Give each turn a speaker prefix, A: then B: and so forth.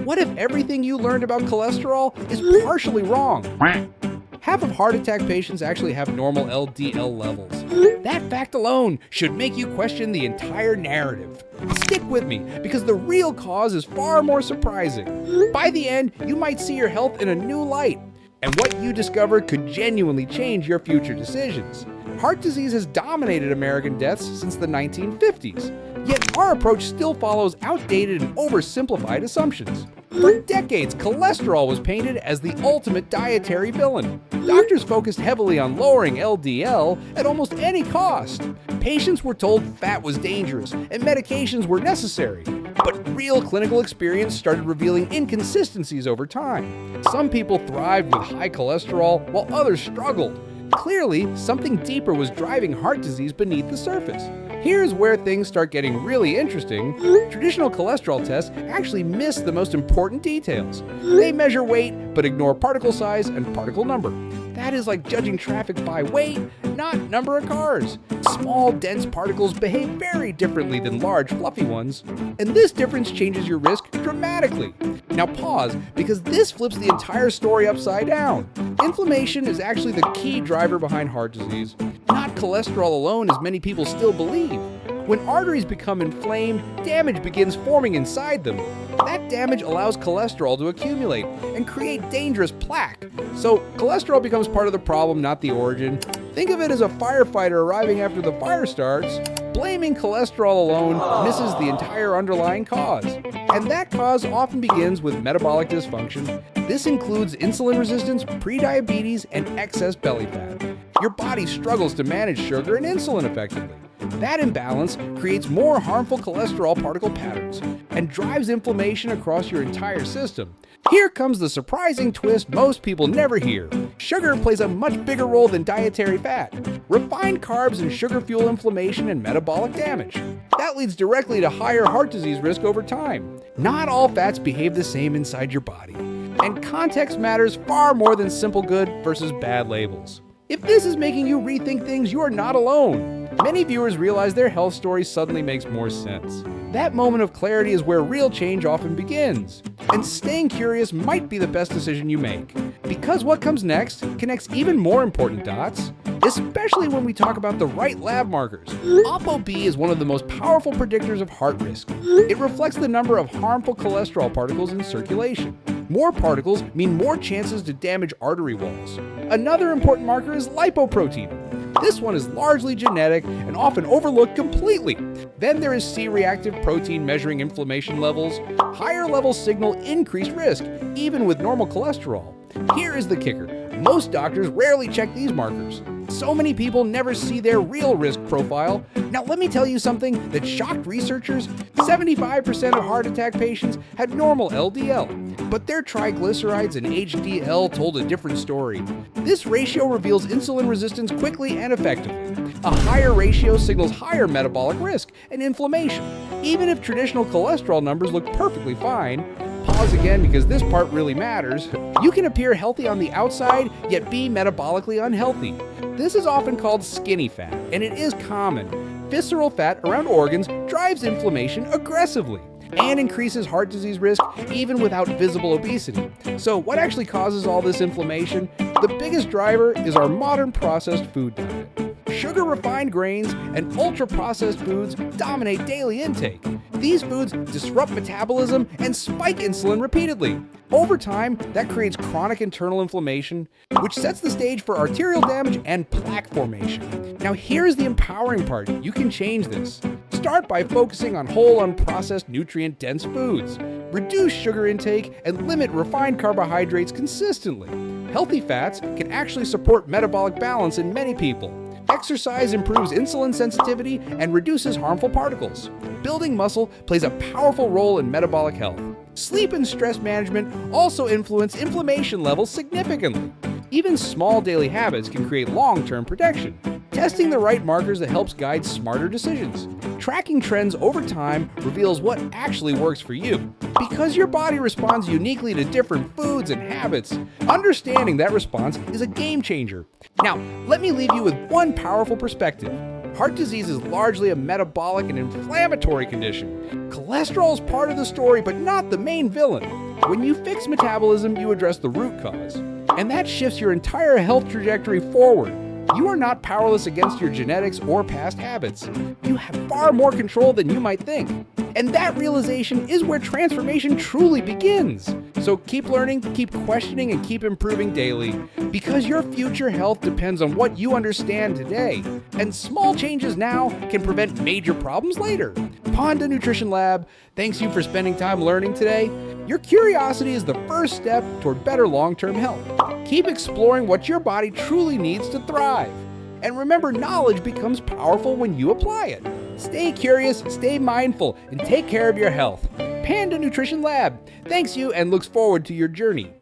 A: what if everything you learned about cholesterol is partially wrong? Half of heart attack patients actually have normal LDL levels. That fact alone should make you question the entire narrative. Stick with me, because the real cause is far more surprising. By the end, you might see your health in a new light, and what you discover could genuinely change your future decisions. Heart disease has dominated American deaths since the 1950s, yet our approach still follows outdated and oversimplified assumptions. For decades, cholesterol was painted as the ultimate dietary villain. Doctors focused heavily on lowering LDL at almost any cost. Patients were told fat was dangerous and medications were necessary. But real clinical experience started revealing inconsistencies over time. Some people thrived with high cholesterol while others struggled. Clearly, something deeper was driving heart disease beneath the surface. Here's where things start getting really interesting. Traditional cholesterol tests actually miss the most important details. They measure weight, but ignore particle size and particle number. That is like judging traffic by weight, not number of cars. Small, dense particles behave very differently than large, fluffy ones. And this difference changes your risk dramatically. Now pause, because this flips the entire story upside down. Inflammation is actually the key driver behind heart disease, not cholesterol alone as many people still believe. When arteries become inflamed, damage begins forming inside them. That damage allows cholesterol to accumulate and create dangerous plaque. So cholesterol becomes part of the problem, not the origin. Think of it as a firefighter arriving after the fire starts. Blaming cholesterol alone misses the entire underlying cause. And that cause often begins with metabolic dysfunction. This includes insulin resistance, prediabetes, and excess belly fat. Your body struggles to manage sugar and insulin effectively. That imbalance creates more harmful cholesterol particle patterns and drives inflammation across your entire system. Here comes the surprising twist most people never hear. Sugar plays a much bigger role than dietary fat. Refined carbs and sugar fuel inflammation and metabolic damage. That leads directly to higher heart disease risk over time. Not all fats behave the same inside your body. And context matters far more than simple good versus bad labels. If this is making you rethink things, you are not alone. Many viewers realize their health story suddenly makes more sense. That moment of clarity is where real change often begins. And staying curious might be the best decision you make. Because what comes next connects even more important dots, especially when we talk about the right lab markers. ApoB is one of the most powerful predictors of heart risk. It reflects the number of harmful cholesterol particles in circulation. More particles mean more chances to damage artery walls. Another important marker is lipoprotein. This one is largely genetic and often overlooked completely. Then there is C-reactive protein measuring inflammation levels. Higher levels signal increased risk, even with normal cholesterol. Here is the kicker. Most doctors rarely check these markers. So many people never see their real risk profile. Now let me tell you something that shocked researchers. 75% of heart attack patients had normal LDL, but their triglycerides and HDL told a different story. This ratio reveals insulin resistance quickly and effectively. A higher ratio signals higher metabolic risk and inflammation. Even if traditional cholesterol numbers look perfectly fine, pause again because this part really matters. You can appear healthy on the outside, yet be metabolically unhealthy. This is often called skinny fat, and it is common. Visceral fat around organs drives inflammation aggressively and increases heart disease risk even without visible obesity. So what actually causes all this inflammation? The biggest driver is our modern processed food diet. Sugar-refined grains and ultra-processed foods dominate daily intake. These foods disrupt metabolism and spike insulin repeatedly. Over time, that creates chronic internal inflammation, which sets the stage for arterial damage and plaque formation. Now here's the empowering part. You can change this. Start by focusing on whole, unprocessed, nutrient-dense foods. Reduce sugar intake and limit refined carbohydrates consistently. Healthy fats can actually support metabolic balance in many people. Exercise improves insulin sensitivity and reduces harmful particles. Building muscle plays a powerful role in metabolic health. Sleep and stress management also influence inflammation levels significantly. Even small daily habits can create long-term protection. Testing the right markers that helps guide smarter decisions. Tracking trends over time reveals what actually works for you. Because your body responds uniquely to different foods and habits, understanding that response is a game changer. Now, let me leave you with one powerful perspective. Heart disease is largely a metabolic and inflammatory condition. Cholesterol is part of the story, but not the main villain. When you fix metabolism, you address the root cause, and that shifts your entire health trajectory forward. You are not powerless against your genetics or past habits. You have far more control than you might think. And that realization is where transformation truly begins. So keep learning, keep questioning, and keep improving daily, because your future health depends on what you understand today. And small changes now can prevent major problems later. Panda Nutrition Lab thanks you for spending time learning today. Your curiosity is the first step toward better long-term health. Keep exploring what your body truly needs to thrive. And remember, knowledge becomes powerful when you apply it. Stay curious, stay mindful, and take care of your health. Panda Nutrition Lab thanks you and looks forward to your journey.